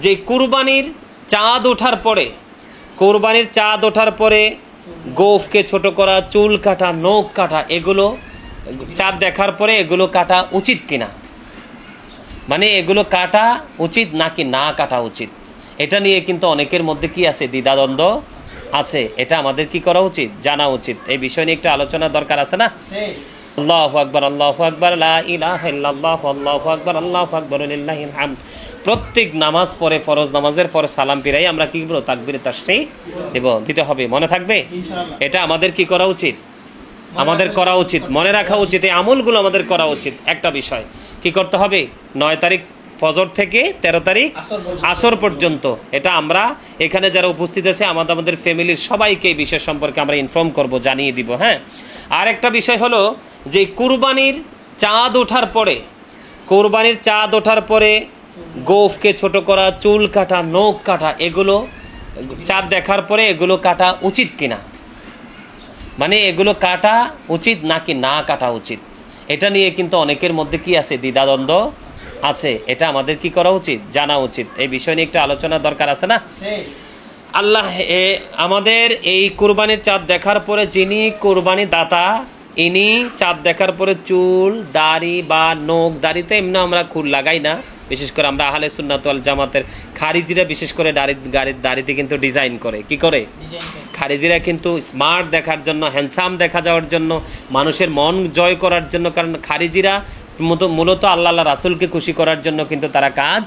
যে কুরবানির চাঁদ ওঠার পরে গোফকে ছোট করা, চুল কাটা, নখ কাটা, এগুলো চাঁদ দেখার পরে এগুলো কাটা উচিত কিনা, মানে এগুলো কাটা উচিত নাকি না কাটা উচিত, এটা নিয়ে কিন্তু অনেকের মধ্যে কি আছে, দ্বিধাদ্বন্দ্ব আছে। এটা আমাদের কি করা উচিত, জানা উচিত। এই বিষয় নিয়ে একটু আলোচনা দরকার আছে না? আল্লাহু আকবার, আল্লাহু আকবার, লা ইলাহা ইল্লাল্লাহ, আল্লাহু আকবার, আল্লাহু আকবার, লিল্লাহিল হামদ। প্রত্যেক নামাজ পড়ে, ফরজ নামাজের পরে সালাম ফিরাই আমরা কি বলবো, তাকবীরে তাশরিক দিতে হবে। মনে থাকবে? এটা আমাদের কি করা উচিত, আমাদের করা উচিত, মনে রাখা উচিত। এই আমলগুলো আমাদের করা উচিত। একটা বিষয় কি করতে হবে, 9 তারিখ ফজর থেকে 13 তারিখ আসর পর্যন্ত, এটা আমরা এখানে যারা উপস্থিত আছে আমাদের ফ্যামিলির সবাইকে এই বিষয় সম্পর্কে আমরা ইনফর্ম করব, জানিয়ে দিব। হ্যাঁ, আর একটা বিষয় হলো যে কুরবানির চাঁদ ওঠার পরে গোফকে ছোট করা, চুল কাটা, নখ কাটা, এগুলো চাঁদ দেখার পরে এগুলো কাটা উচিত কিনা, মানে এগুলো কাটা উচিত নাকি না কাটা উচিত, এটা নিয়ে কিন্তু অনেকের মধ্যে কি আছে, দ্বিধাদ্বন্দ্ব আছে। এটা আমাদের কি করা উচিত, জানা উচিত। এই বিষয় নিয়ে একটু আলোচনা দরকার আছে না? আল্লাহ আমাদের এই কুরবানির চাঁদ দেখার পরে যিনি কুরবানি দাতা, ইনি চাঁদ দেখার পরে চুল, দাড়ি বা নখ, দাড়িতে এমনি আমরা খুল লাগাই না, বিশেষ করে আমরা আহলে সুন্নাত ওয়াল জামাতের, খারিজিরা বিশেষ করে দাড়িতে কিন্তু ডিজাইন করে, কি করে, খারিজিরা কিন্তু স্মার্ট দেখার জন্য, হ্যান্ডসাম দেখা যাওয়ার জন্য, মানুষের মন জয় করার জন্য, কারণ খারিজিরা মূলত আল্লাহ রাসূলকে খুশি করার জন্য কিন্তু তারা কাজ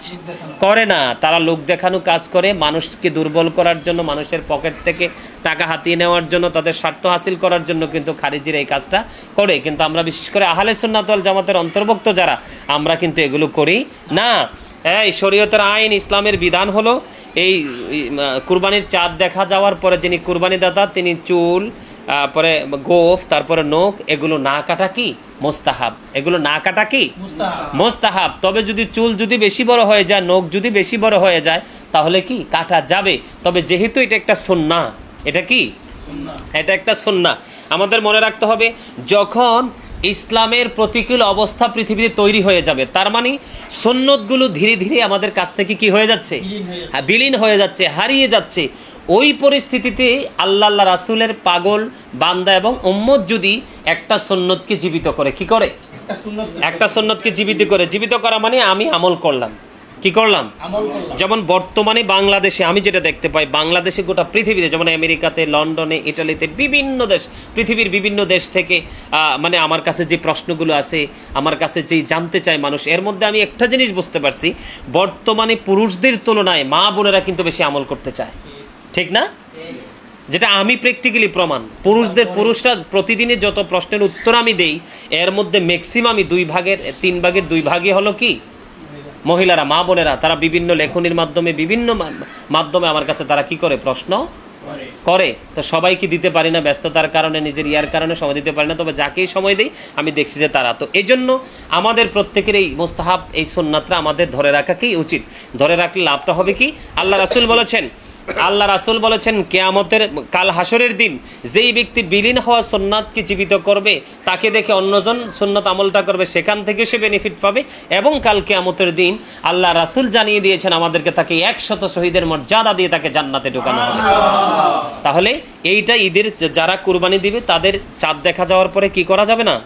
করে না, তারা লোক দেখানো কাজ করে, মানুষকে দুর্বল করার জন্য, মানুষের পকেট থেকে টাকা হাতিয়ে নেওয়ার জন্য, তাদের স্বার্থ হাসিল করার জন্য কিন্তু খারিজিরা এই কাজটা করে। কিন্তু আমরা বিশেষ করে আহলে সুন্নাত ওয়াল জামাতের অন্তর্ভুক্ত যারা, আমরা কিন্তু এগুলো করি না। এই শরীয়তের আইন, ইসলামের বিধান হলো এই কুরবানির চাঁদ দেখা যাওয়ার পরে যিনি কুরবানি দাতা তিনি চুল, পরে গোফ, তারপরে নখ, এগুলো না কাটা কি মুস্তাহাব, এগুলো না কাটা কি মুস্তাহাব। তবে যদি চুল যদি বেশি বড় হয়ে যায়, নখ যদি বেশি বড় হয়ে যায়, তাহলে কি কাটা যাবে। তবে যেহেতু এটা একটা সুন্নাহ, এটা কি, এটা একটা সুন্নাহ, আমাদের মনে রাখতে হবে যখন ইসলামের প্রতিকূল অবস্থা পৃথিবীতে তৈরি হয়ে যাবে, তার মানে সুন্নতগুলো ধীরে ধীরে আমাদের কাছ থেকে কি হয়ে যাচ্ছে, বিলীন হয়ে যাচ্ছে, হারিয়ে যাচ্ছে। ওই পরিস্থিতিতে আল্লাহ রাসূলের পাগল বান্দা এবং উম্মত যদি একটা সুন্নতকে জীবিত করে, কি করে, একটা সুন্নতকে জীবিত করা মানে আমি আমল করলাম, কি করলাম, যেমন বর্তমানে বাংলাদেশে আমি যেটা দেখতে পাই, বাংলাদেশে গোটা পৃথিবীতে, যেমন আমেরিকাতে, লন্ডনে, ইটালিতে, বিভিন্ন দেশ, পৃথিবীর বিভিন্ন দেশ থেকে মানে আমার কাছে যে প্রশ্নগুলো আছে, আমার কাছে যেই জানতে চায় মানুষ, এর মধ্যে আমি একটা জিনিস বুঝতে পারছি, বর্তমানে পুরুষদের তুলনায় মা বোনেরা কিন্তু বেশি আমল করতে চায়, ঠিক না? যেটা আমি প্র্যাকটিক্যালি প্রমাণ, পুরুষরা প্রতিদিনে যত প্রশ্নের উত্তর আমি দেই, এর মধ্যে ম্যাক্সিমামই 3 ভাগের 2 ভাগই হলো কি মহিলারা, মা বোনেরা। তারা বিভিন্ন লেখনির মাধ্যমে, বিভিন্ন মাধ্যমে আমার কাছে তারা কি করে, প্রশ্ন করে। তো সবাইকে দিতে পারি না, ব্যস্ততার কারণে, নিজের ইয়ার কারণে সময় দিতে পারি না, তবে যাকেই সময় দেই আমি দেখছি যে তারা। তো এই জন্য আমাদের প্রত্যেকের এই মুস্তাহাব, এই সুন্নাতটা আমাদের ধরে রাখাকেই উচিত। ধরে রাখলে লাভটা হবে কি, আল্লাহ রাসূল বলেছেন কিয়ামতের কাল হাসরের দিন যেই ব্যক্তি বিলীন হওয়া সুন্নাতকে জীবিত করবে, তাকে দেখে অন্যজন সুন্নাত আমলটা করবে, সেখান থেকে সে বেনিফিট পাবে, এবং কাল কিয়ামতের দিন আল্লাহ রাসূল জানিয়ে দিয়েছেন আমাদেরকে, তাকে 100 শহীদের মর্যাদা দিয়ে তাকে জান্নাতে ঢোকানো হবে। তাহলে এইটা ঈদের যারা কুরবানি দিবে তাদের চাঁদ দেখা যাওয়ার পরে কি করা যাবে না।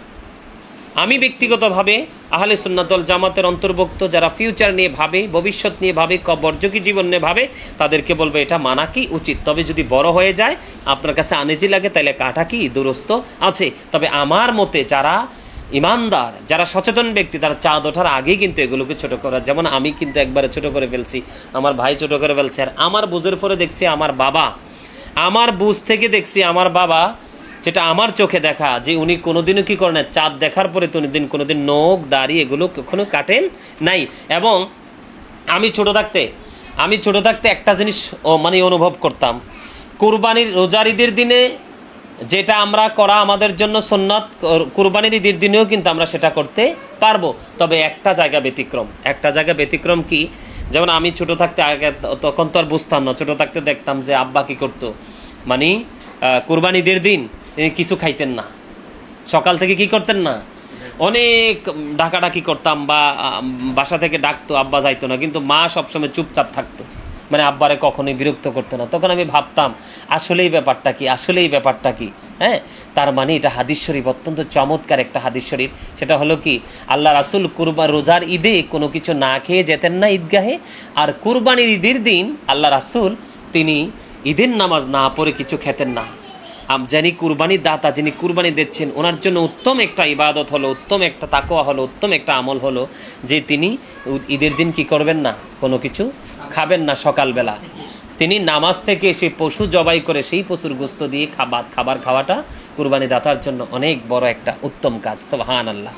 আমি ব্যক্তিগতভাবে আহলে সুন্নাত ওয়াল জামাতের অন্তর্ভুক্ত যারা ফিউচার নিয়ে ভাবে, ভবিষ্যৎ নিয়ে ভাবে, কবরযোগী জীবন নিয়ে ভাবে, তাদেরকে বলবে এটা মানা কি উচিত। তবে যদি বড় হয়ে যায়, আপনার কাছে আনেজি লাগে, তাহলে কাটা কি দুরস্ত আছে। তবে আমার মতে যারা ইমানদার, যারা সচেতন ব্যক্তি, তারা চাঁদ ওঠার আগেই কিন্তু এগুলোকে ছোট করা, যেমন আমি কিন্তু একবারে ছোট করে ফেলছি, আমার ভাই ছোট করে ফেলছে, আর আমার বুঝের পরে দেখছি আমার বাবা, আমার বুঝ থেকে দেখছি আমার বাবা, যেটা আমার চোখে দেখা, যে উনি কোনোদিনও কি করেন, চাঁদ দেখার পরে কোনোদিন নখ, দাড়ি এগুলো কখনো কাটেন নাই। এবং আমি ছোট থাকতে একটা জিনিস মানে অনুভব করতাম, কুরবানির রোজার ঈদের দিনে যেটা আমরা করা আমাদের জন্য সুন্নাত, কুরবানির ঈদের দিনেও কিন্তু আমরা সেটা করতে পারবো। তবে একটা জায়গা ব্যতিক্রম কি, যেমন আমি ছোট থাকতে আগে, তখন তো আর বুঝতাম না, ছোট থাকতে দেখতাম যে আব্বা কি করতো, মানে কুরবানির ঈদের দিন কিছু খাইতেন না, সকাল থেকে কি করতেন না, অনেক ডাকাডাকি করতাম বা বাসা থেকে ডাকতো, আব্বা যাইতো না, কিন্তু মা সবসময় চুপচাপ থাকতো, মানে আব্বারে কখনোই বিরক্ত করতো না। তখন আমি ভাবতাম আসলেই ব্যাপারটা কি, আসলেই ব্যাপারটা কি। হ্যাঁ, তার মানে এটা হাদিস শরীফ, অত্যন্ত চমৎকার একটা হাদিস শরীফ। সেটা হলো কি, আল্লাহ রাসূল রোজার ঈদে কোনো কিছু না খেয়ে যেতেন না ঈদগাহে, আর কুরবানির ঈদের দিন আল্লাহ রাসূল তিনি ঈদের নামাজ না পড়ে কিছু খেতেন না। যিনি কুরবানির দাতা, যিনি কুরবানি দিচ্ছেন, ওনার জন্য উত্তম একটা ইবাদত হলো, উত্তম একটা তাকওয়া হলো, উত্তম একটা আমল হলো যে তিনি ঈদের দিন কি করবেন না, কোনো কিছু খাবেন না। সকালবেলা তিনি নামাজ থেকে এসে পশু জবাই করে সেই পশুর গোস্ত দিয়ে খাবার খাওয়াটা কুরবানি দাতার জন্য অনেক বড় একটা উত্তম কাজ। সুবহানাল্লাহ।